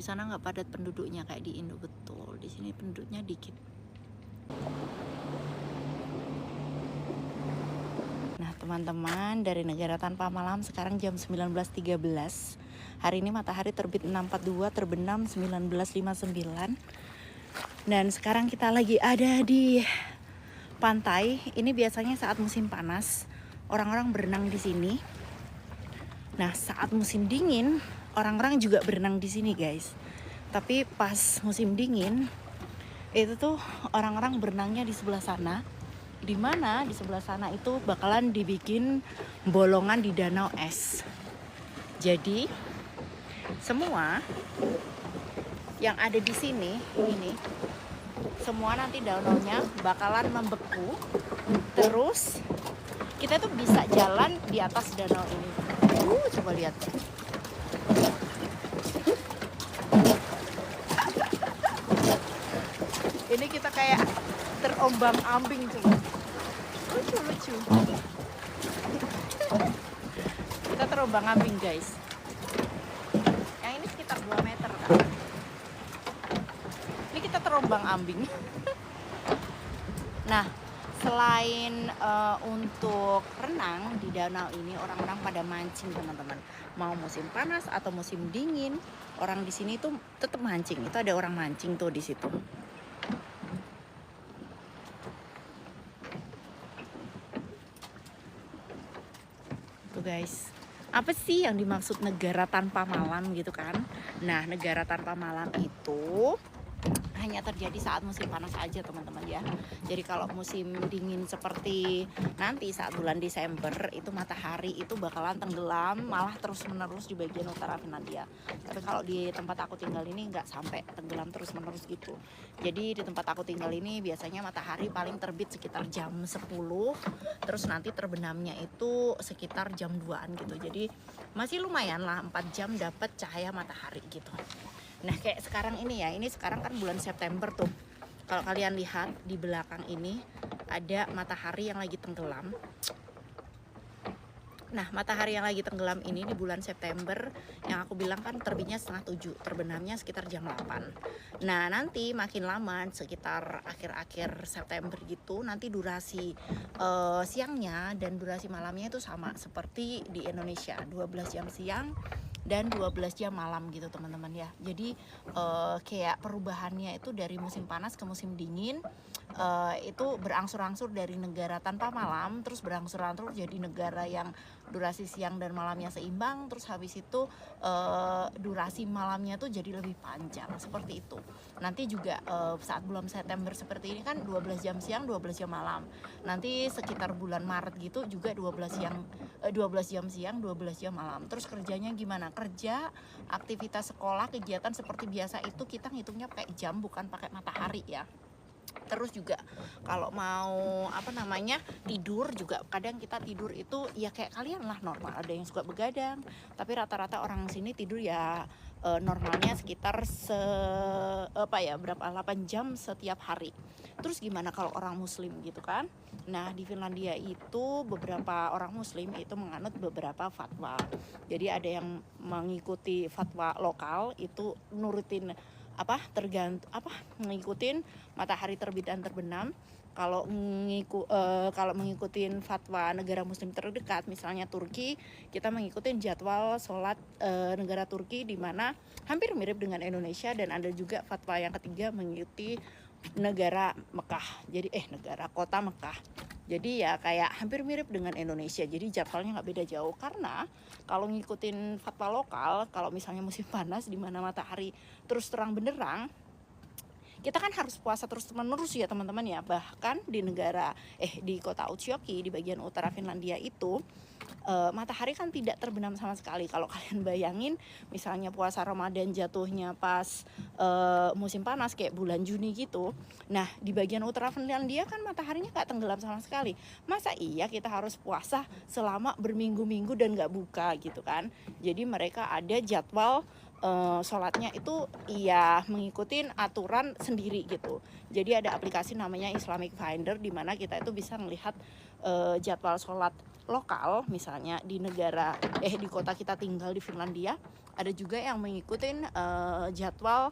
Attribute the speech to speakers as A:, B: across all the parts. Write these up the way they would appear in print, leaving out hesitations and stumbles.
A: sana nggak padat penduduknya kayak di Indo, betul. Di sini penduduknya dikit. Nah teman-teman, dari negara tanpa malam sekarang jam 19.13. Hari ini matahari terbit 6.42, terbenam 19.59. Dan sekarang kita lagi ada di pantai. Ini biasanya saat musim panas orang-orang berenang di sini. Nah, saat musim dingin orang-orang juga berenang di sini, guys. Tapi pas musim dingin itu tuh orang-orang berenangnya di sebelah sana. Di mana di sebelah sana itu bakalan dibikin bolongan di danau es. Jadi semua yang ada di sini ini semua nanti danaunya bakalan membeku. Terus kita tuh bisa jalan di atas danau ini. Coba lihat. Ini kita kayak terombang-ambing tuh. Lucu. Kita terombang-ambing, guys. Yang ini sekitar 2 meter kan. Ini kita terombang-ambing. Nah, selain untuk renang di danau ini, orang-orang pada mancing, teman-teman. Mau musim panas atau musim dingin, orang di sini tuh tetap mancing. Itu ada orang mancing tuh di situ. Tuh guys, apa sih yang dimaksud negara tanpa malam gitu kan? Nah, negara tanpa malam itu hanya terjadi saat musim panas aja, teman-teman ya. Jadi kalau musim dingin seperti nanti saat bulan Desember itu matahari itu bakalan tenggelam malah terus-menerus di bagian utara Finlandia. Tapi kalau di tempat aku tinggal ini nggak sampai tenggelam terus-menerus gitu. Jadi di tempat aku tinggal ini biasanya matahari paling terbit sekitar jam 10, terus nanti terbenamnya itu sekitar jam 2-an gitu. Jadi masih lumayan lah, 4 jam dapat cahaya matahari gitu. Nah kayak sekarang ini ya, ini sekarang kan bulan September tuh. Kalau kalian lihat di belakang ini ada matahari yang lagi tenggelam. Nah matahari yang lagi tenggelam ini di bulan September, yang aku bilang kan terbitnya setengah 7, terbenamnya sekitar jam 8. Nah nanti makin lama sekitar akhir-akhir September gitu, nanti durasi siangnya dan durasi malamnya itu sama seperti di Indonesia, 12 jam siang dan 12 jam malam gitu teman-teman ya. Jadi kayak perubahannya itu dari musim panas ke musim dingin itu berangsur-angsur dari negara tanpa malam terus berangsur-angsur jadi negara yang durasi siang dan malamnya seimbang, terus habis itu durasi malamnya tuh jadi lebih panjang seperti itu. Nanti juga saat bulan September seperti ini kan 12 jam siang 12 jam malam. Nanti sekitar bulan Maret gitu juga 12 jam siang 12 jam malam. Terus kerjanya gimana? Kerja, aktivitas sekolah, kegiatan seperti biasa itu kita ngitungnya pakai jam bukan pakai matahari ya. Terus juga kalau mau tidur juga kadang kita tidur itu ya kayak kalian lah normal. Ada yang suka begadang, tapi rata-rata orang sini tidur ya normalnya sekitar 8 jam setiap hari. Terus gimana kalau orang muslim gitu kan? Nah di Finlandia itu beberapa orang muslim itu menganut beberapa fatwa. Jadi ada yang mengikuti fatwa lokal itu nurutin mengikutin matahari terbit dan terbenam. Kalau mengikutin fatwa negara muslim terdekat misalnya Turki, kita mengikutin jadwal sholat negara Turki di mana hampir mirip dengan Indonesia. Dan ada juga fatwa yang ketiga mengikuti negara Mekah. Jadi kota Mekah. Jadi ya kayak hampir mirip dengan Indonesia. Jadi jadwalnya nggak beda jauh. Karena kalau ngikutin fatwa lokal, kalau misalnya musim panas di mana matahari terus terang benderang, kita kan harus puasa terus menerus ya teman-teman ya. Bahkan di kota Utsjoki di bagian utara Finlandia itu matahari kan tidak terbenam sama sekali. Kalau kalian bayangin misalnya puasa Ramadan jatuhnya pas musim panas kayak bulan Juni gitu. Nah di bagian utara Finlandia kan mataharinya gak tenggelam sama sekali. Masa iya kita harus puasa selama berminggu-minggu dan gak buka gitu kan. Jadi mereka ada jadwal sholatnya itu ya mengikuti aturan sendiri gitu. Jadi ada aplikasi namanya Islamic Finder di mana kita itu bisa melihat jadwal sholat lokal, misalnya di di kota kita tinggal di Finlandia. Ada juga yang mengikuti jadwal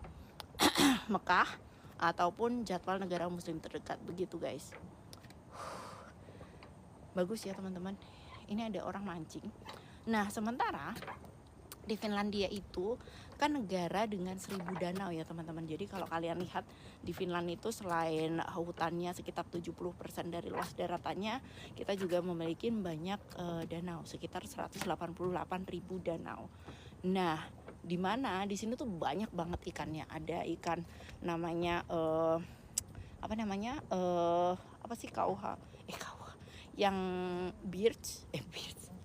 A: Mekah ataupun jadwal negara muslim terdekat begitu guys. Bagus ya teman-teman. Ini ada orang mancing. Nah sementara di Finlandia itu kan negara dengan 1000 danau ya teman-teman. Jadi kalau kalian lihat di Finland itu selain hutannya sekitar 70% dari luas daratannya, kita juga memiliki banyak danau, sekitar 188.000 danau. Nah, di mana di sini tuh banyak banget ikannya. Ada ikan namanya apa sih KUH yang birch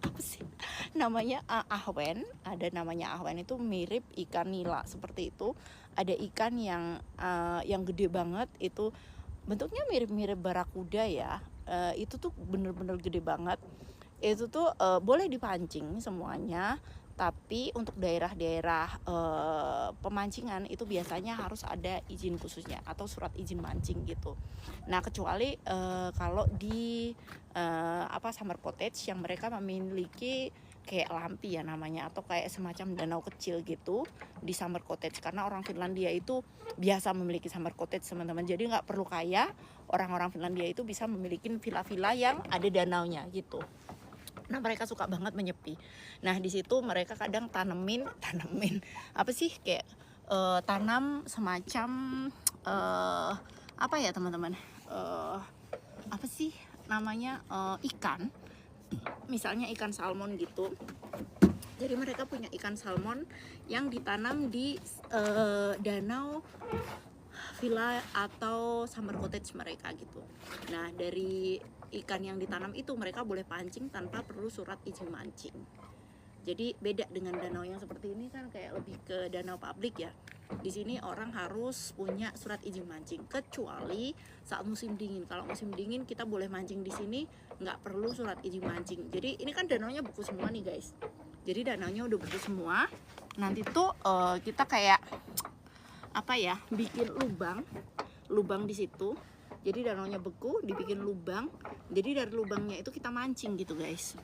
A: apa sih namanya ahwen, ada namanya ahwen, itu mirip ikan nila seperti itu. Ada ikan yang gede banget, itu bentuknya mirip-mirip barakuda ya. Itu tuh bener-bener gede banget. Itu tuh boleh dipancing semuanya, tapi untuk daerah-daerah pemancingan itu biasanya harus ada izin khususnya atau surat izin mancing gitu. Nah kecuali kalau di summer cottage yang mereka memiliki kayak lampi ya namanya, atau kayak semacam danau kecil gitu di summer cottage, karena orang Finlandia itu biasa memiliki summer cottage teman-teman. Jadi nggak perlu kaya, orang-orang Finlandia itu bisa memiliki villa-villa yang ada danaunya gitu. Nah mereka suka banget menyepi. Nah di situ mereka kadang tanemin apa sih kayak tanam semacam apa ya teman-teman, apa sih namanya, ikan, misalnya ikan salmon gitu. Jadi mereka punya ikan salmon yang ditanam di danau villa atau summer cottage mereka gitu. Nah dari ikan yang ditanam itu mereka boleh pancing tanpa perlu surat izin mancing. Jadi beda dengan danau yang seperti ini kan kayak lebih ke danau publik ya. Di sini orang harus punya surat izin mancing kecuali saat musim dingin. Kalau musim dingin kita boleh mancing di sini, nggak perlu surat izin mancing. Jadi ini kan danaunya beku semua nih guys. Jadi danaunya udah beku semua. Nanti tuh kita kayak apa ya, bikin lubang di situ. Jadi danaunya beku, dibikin lubang. Jadi dari lubangnya itu kita mancing gitu guys.